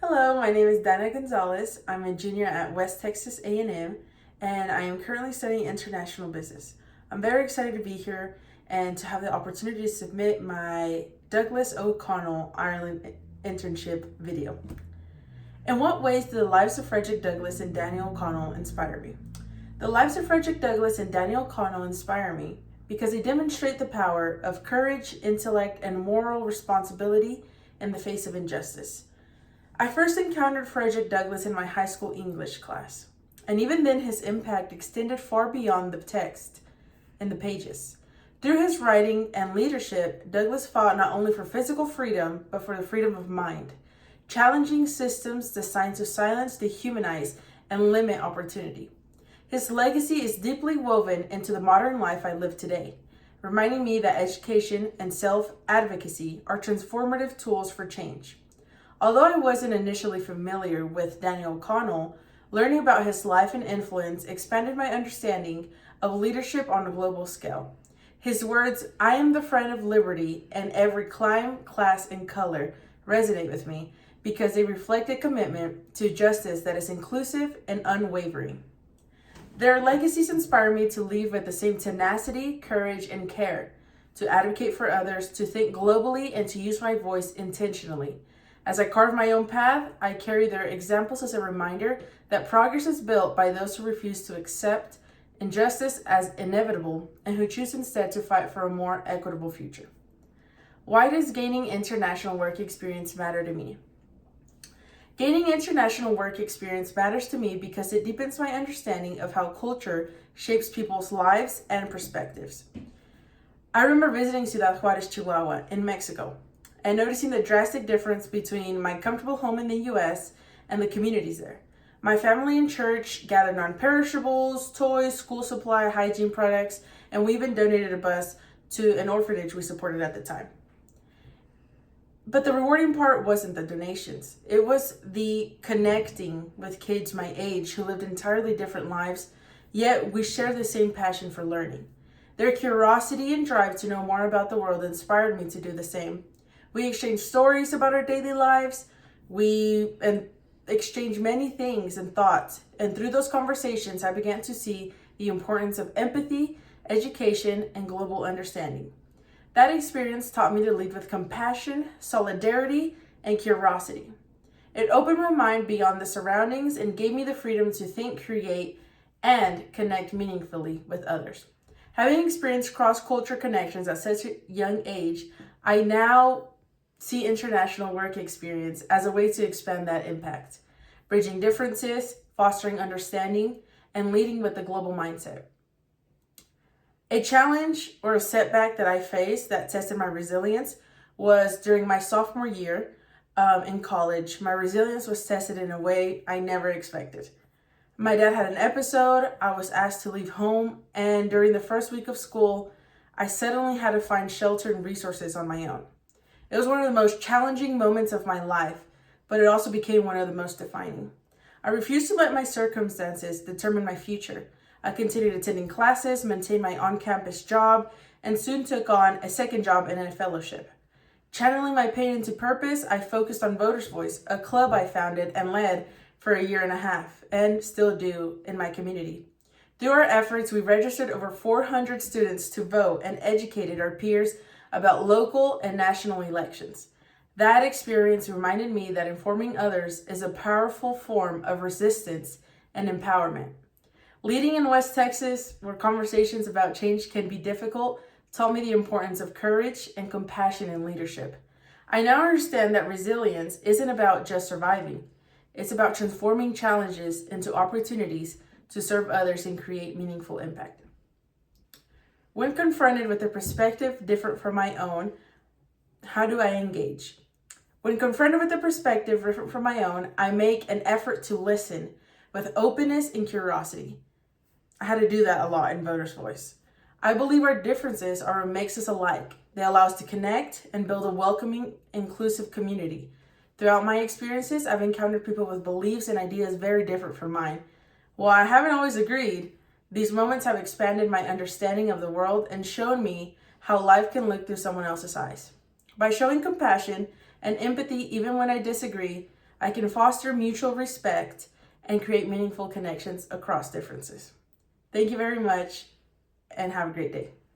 Hello, my name is Danna Gonzalez. I'm a junior at West Texas A&M, and I am currently studying international business. I'm very excited to be here and to have the opportunity to submit my Douglas O'Connell Ireland internship video. In what ways do the lives of Fredrick Douglass and Daniel O'Connell inspire me? The lives of Fredrick Douglass and Daniel O'Connell inspire me because they demonstrate the power of courage, intellect, and moral responsibility in the face of injustice. I first encountered Fredrick Douglass in my high school English class, and even then his impact extended far beyond the text in the pages. Through his writing and leadership, Douglass fought not only for physical freedom, but for the freedom of mind, challenging systems designed to silence, dehumanize, and limit opportunity. His legacy is deeply woven into the modern life I live today, reminding me that education and self-advocacy are transformative tools for change. Although I wasn't initially familiar with Daniel O'Connell, learning about his life and influence expanded my understanding of leadership on a global scale. His words, "I am the friend of liberty and every clime, class, and color," resonate with me because they reflect a commitment to justice that is inclusive and unwavering. Their legacies inspire me to lead with the same tenacity, courage, and care, to advocate for others, to think globally, and to use my voice intentionally. As I carve my own path, I carry their examples as a reminder that progress is built by those who refuse to accept injustice as inevitable and who choose instead to fight for a more equitable future. Why does gaining international work experience matter to me? Gaining international work experience matters to me because it deepens my understanding of how culture shapes people's lives and perspectives. I remember visiting Ciudad Juarez, Chihuahua in Mexico, and noticing the drastic difference between my comfortable home in the US and the communities there. My family and church gathered non-perishables, toys, school supply, hygiene products, and we even donated a bus to an orphanage we supported at the time. But the rewarding part wasn't the donations. It was the connecting with kids my age who lived entirely different lives, yet we shared the same passion for learning. Their curiosity and drive to know more about the world inspired me to do the same. We exchanged stories about our daily lives. We exchanged many things and thoughts. And through those conversations, I began to see the importance of empathy, education, and global understanding. That experience taught me to lead with compassion, solidarity, and curiosity. It opened my mind beyond the surroundings and gave me the freedom to think, create, and connect meaningfully with others. Having experienced cross-cultural connections at such a young age, I now see international work experience as a way to expand that impact, bridging differences, fostering understanding, and leading with a global mindset. A challenge or a setback that I faced that tested my resilience was during my sophomore year in college. My resilience was tested in a way I never expected. My dad had an episode, I was asked to leave home, and during the first week of school, I suddenly had to find shelter and resources on my own. It was one of the most challenging moments of my life, but it also became one of the most defining. I refused to let my circumstances determine my future. I continued attending classes, maintained my on-campus job, and soon took on a second job in a fellowship. Channeling my pain into purpose, I focused on Voters' Voice, a club I founded and led for a year and a half, and still do in my community. Through our efforts, we registered over 400 students to vote and educated our peers about local and national elections. That experience reminded me that informing others is a powerful form of resistance and empowerment. Leading in West Texas, where conversations about change can be difficult, taught me the importance of courage and compassion in leadership. I now understand that resilience isn't about just surviving. It's about transforming challenges into opportunities to serve others and create meaningful impact. When confronted with a perspective different from my own, how do I engage? When confronted with a perspective different from my own, I make an effort to listen with openness and curiosity. I had to do that a lot in Voters' Voice. I believe our differences are what makes us alike. They allow us to connect and build a welcoming, inclusive community. Throughout my experiences, I've encountered people with beliefs and ideas very different from mine. While I haven't always agreed, these moments have expanded my understanding of the world and shown me how life can look through someone else's eyes. By showing compassion and empathy even when I disagree, I can foster mutual respect and create meaningful connections across differences. Thank you very much and have a great day.